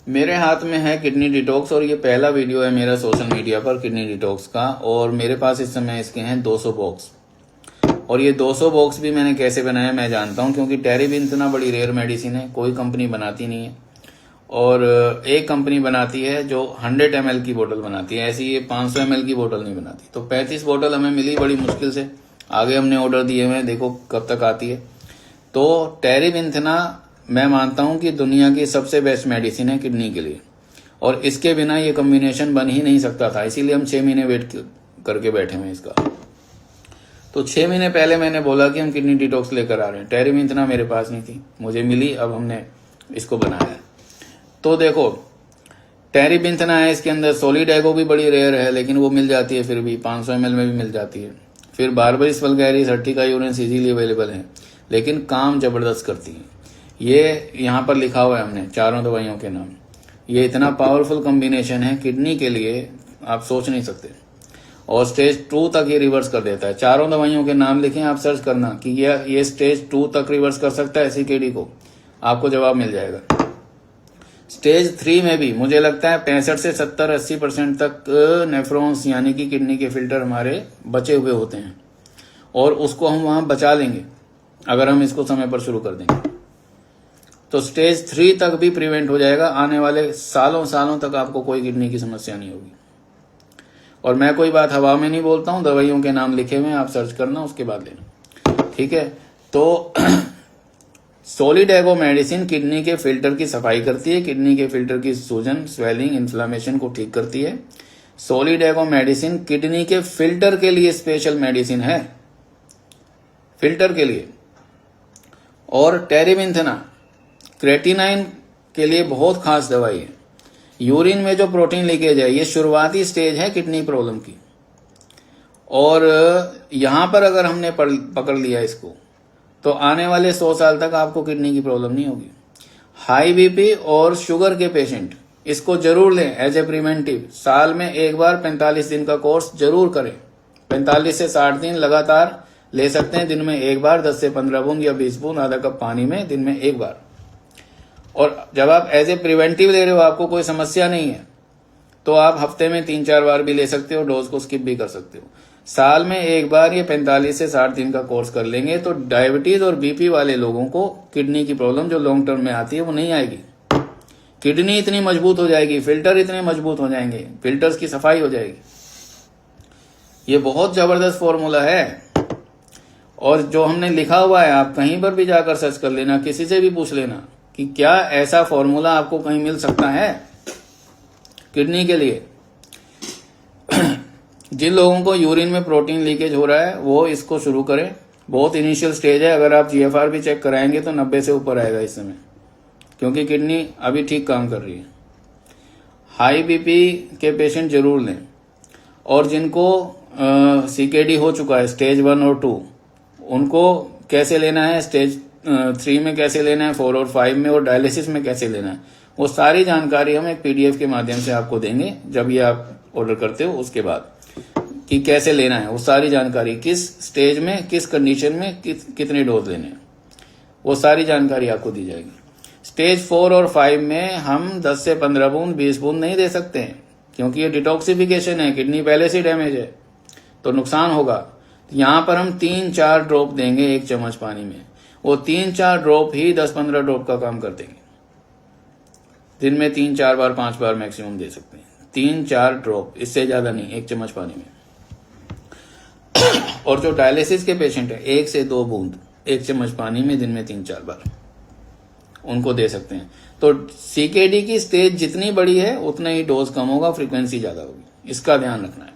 मेरे हाथ में है किडनी डिटॉक्स और ये पहला वीडियो है मेरा सोशल मीडिया पर किडनी डिटॉक्स का। और मेरे पास इस समय इसके हैं 200 बॉक्स। और ये 200 बॉक्स भी मैंने कैसे बनाया मैं जानता हूँ, क्योंकि टेरीबिंथेना बड़ी रेयर मेडिसिन है, कोई कंपनी बनाती नहीं है। और एक कंपनी बनाती है जो 100 ml की बोतल बनाती है, ऐसी ये 500 ml की बोतल नहीं बनाती। तो 35 बोतल हमें मिली बड़ी मुश्किल से, आगे हमने ऑर्डर दिए हुए हैं, देखो कब तक आती है। तो टेरीबिंथेना मैं मानता हूं कि दुनिया की सबसे बेस्ट मेडिसिन है किडनी के लिए, और इसके बिना ये कॉम्बिनेशन बन ही नहीं सकता था, इसीलिए हम 6 महीने वेट करके बैठे हुए इसका। तो 6 महीने पहले मैंने बोला कि हम किडनी डिटॉक्स लेकर आ रहे हैं। टेरीबिंथेना मेरे पास नहीं थी, मुझे मिली, अब हमने इसको बनाया है। तो देखो टेरीबिंथेना है, इसके अंदर सोलिडेगो भी बड़ी रेयर है, लेकिन वो मिल जाती है फिर भी 500 ml में भी मिल जाती है। फिर बार्बरिस वल्गैरिस अर्टिकायूरेंस इजीली अवेलेबल है, लेकिन काम जबरदस्त करती है। ये यहाँ पर लिखा हुआ है हमने चारों दवाइयों के नाम। ये इतना पावरफुल कॉम्बिनेशन है किडनी के लिए, आप सोच नहीं सकते। और स्टेज 2 तक ये रिवर्स कर देता है। चारों दवाइयों के नाम लिखें, आप सर्च करना कि ये स्टेज 2 तक रिवर्स कर सकता है सीकेडी को, आपको जवाब मिल जाएगा। स्टेज 3 में भी मुझे लगता है 65 से 70-80% तक नेफ्रॉन्स यानी कि किडनी के फिल्टर हमारे बचे हुए होते हैं, और उसको हम वहां बचा लेंगे अगर हम इसको समय पर शुरू कर देंगे। तो स्टेज 3 तक भी प्रिवेंट हो जाएगा, आने वाले सालों तक आपको कोई किडनी की समस्या नहीं होगी। और मैं कोई बात हवा में नहीं बोलता हूं, दवाइयों के नाम लिखे हुए, आप सर्च करना उसके बाद लेना, ठीक है। तो सोलिडेगो मेडिसिन किडनी के फिल्टर की सफाई करती है, किडनी के फिल्टर की सूजन, स्वेलिंग, इन्फ्लामेशन को ठीक करती है। सोलिडेगो मेडिसिन किडनी के फिल्टर के लिए स्पेशल मेडिसिन है, फिल्टर के लिए। और टेरीबिंथेना क्रेटिनाइन के लिए बहुत खास दवाई है। यूरिन में जो प्रोटीन लीकेज है, ये शुरुआती स्टेज है किडनी प्रॉब्लम की, और यहां पर अगर हमने पकड़ लिया इसको, तो आने वाले 100 साल तक आपको किडनी की प्रॉब्लम नहीं होगी। हाई बीपी और शुगर के पेशेंट इसको जरूर लें एज ए प्रिवेंटिव। साल में एक बार 45 दिन का कोर्स जरूर करें। 45 से 60 दिन लगातार ले सकते हैं, दिन में एक बार 10 से 15 बूंद या 20 बूंद आधा कप पानी में दिन में एक बार। और जब आप एज ए प्रिवेंटिव ले रहे हो, आपको कोई समस्या नहीं है, तो आप हफ्ते में 3-4 बार भी ले सकते हो, डोज को स्किप भी कर सकते हो। साल में एक बार ये 45 से 60 दिन का कोर्स कर लेंगे तो डायबिटीज और बीपी वाले लोगों को किडनी की प्रॉब्लम जो लॉन्ग टर्म में आती है वो नहीं आएगी। किडनी इतनी मजबूत हो जाएगी, फिल्टर इतने मजबूत हो जाएंगे, फिल्टर्स की सफाई हो जाएगी। ये बहुत जबरदस्त फॉर्मूला है, और जो हमने लिखा हुआ है आप कहीं पर भी जाकर सर्च कर लेना, किसी से भी पूछ लेना कि क्या ऐसा फॉर्मूला आपको कहीं मिल सकता है किडनी के लिए। जिन लोगों को यूरिन में प्रोटीन लीकेज हो रहा है वो इसको शुरू करें। बहुत इनिशियल स्टेज है, अगर आप जीएफआर भी चेक कराएंगे तो 90 से ऊपर आएगा इस समय, क्योंकि किडनी अभी ठीक काम कर रही है। हाई बीपी के पेशेंट जरूर लें, और जिनको सीकेडी हो चुका है स्टेज 1 और 2, उनको कैसे लेना है, स्टेज 3 में कैसे लेना है, 4 और 5 में, और डायलिसिस में कैसे लेना है, वो सारी जानकारी हम एक पीडीएफ के माध्यम से आपको देंगे जब ये आप ऑर्डर करते हो उसके बाद, कि कैसे लेना है। वो सारी जानकारी, किस स्टेज में, किस कंडीशन में कितने डोज लेने हैं, वो सारी जानकारी आपको दी जाएगी। स्टेज 4 और 5 में हम 10 से 15 बूंद 20 बूंद नहीं दे सकते हैं, क्योंकि ये डिटॉक्सिफिकेशन है, किडनी पहले से डैमेज है तो नुकसान होगा। यहां पर हम 3-4 ड्रॉप देंगे 1 चम्मच पानी में, वो 3-4 ड्रॉप ही 10-15 ड्रॉप का काम कर देंगे। दिन में 3-4 बार 5 बार मैक्सिमम दे सकते हैं, 3-4 ड्रॉप, इससे ज्यादा नहीं, 1 चम्मच पानी में। और जो डायलिसिस के पेशेंट है 1 से 2 बूंद 1 चम्मच पानी में दिन में 3-4 बार उनको दे सकते हैं। तो सीकेडी की स्टेज जितनी बड़ी है उतना ही डोज कम होगा, फ्रीक्वेंसी ज्यादा होगी, इसका ध्यान रखना है।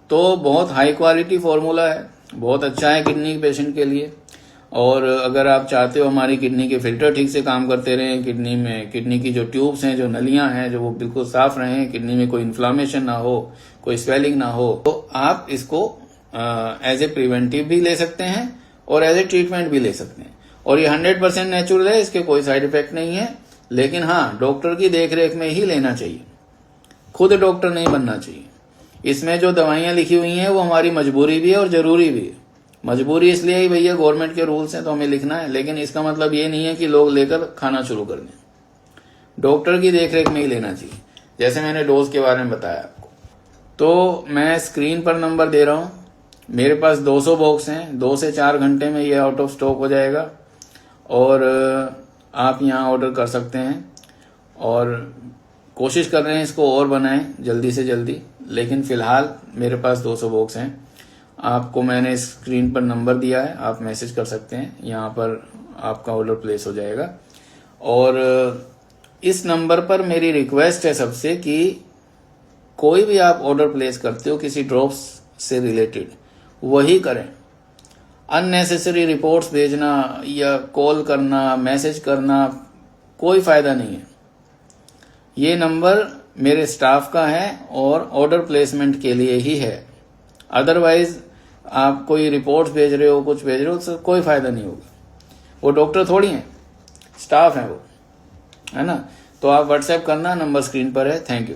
तो बहुत हाई क्वालिटी फॉर्मूला है, बहुत अच्छा है किडनी के पेशेंट के लिए। और अगर आप चाहते हो हमारी किडनी के फिल्टर ठीक से काम करते रहें, किडनी की जो ट्यूब्स हैं, जो नलियां हैं, जो वो बिल्कुल साफ रहें, किडनी में कोई इन्फ्लामेशन ना हो, कोई स्वेलिंग ना हो, तो आप इसको एज ए प्रिवेंटिव भी ले सकते हैं और एज ए ट्रीटमेंट भी ले सकते हैं। और ये 100% नेचुरल है, इसके कोई साइड इफेक्ट नहीं है, लेकिन हाँ डॉक्टर की देखरेख में ही लेना चाहिए, खुद डॉक्टर नहीं बनना चाहिए। इसमें जो दवाइयां लिखी हुई हैं वो हमारी मजबूरी भी है और जरूरी भी है। मजबूरी इसलिए ही भैया गवर्नमेंट के रूल्स हैं तो हमें लिखना है, लेकिन इसका मतलब ये नहीं है कि लोग लेकर खाना शुरू कर दें। डॉक्टर की देखरेख में ही लेना चाहिए, जैसे मैंने डोज के बारे में बताया आपको। तो मैं स्क्रीन पर नंबर दे रहा हूँ, मेरे पास 200 बॉक्स हैं, 2 से 4 घंटे में ये आउट ऑफ स्टॉक हो जाएगा और आप यहाँ ऑर्डर कर सकते हैं। और कोशिश कर रहे हैं इसको और बनाएं जल्दी से जल्दी, लेकिन फिलहाल मेरे पास 200 बॉक्स हैं। आपको मैंने स्क्रीन पर नंबर दिया है, आप मैसेज कर सकते हैं, यहाँ पर आपका ऑर्डर प्लेस हो जाएगा। और इस नंबर पर मेरी रिक्वेस्ट है सबसे कि कोई भी आप ऑर्डर प्लेस करते हो किसी ड्रॉप्स से रिलेटेड, वही करें। अननेसेसरी रिपोर्ट्स भेजना या कॉल करना, मैसेज करना, कोई फायदा नहीं है। ये नंबर मेरे स्टाफ का है और ऑर्डर प्लेसमेंट के लिए ही है। अदरवाइज आप कोई रिपोर्ट्स भेज रहे हो, कुछ भेज रहे हो, तो कोई फायदा नहीं होगा। वो डॉक्टर थोड़ी हैं, स्टाफ हैं वो, है ना। तो आप व्हाट्सएप करना, नंबर स्क्रीन पर है। Thank you.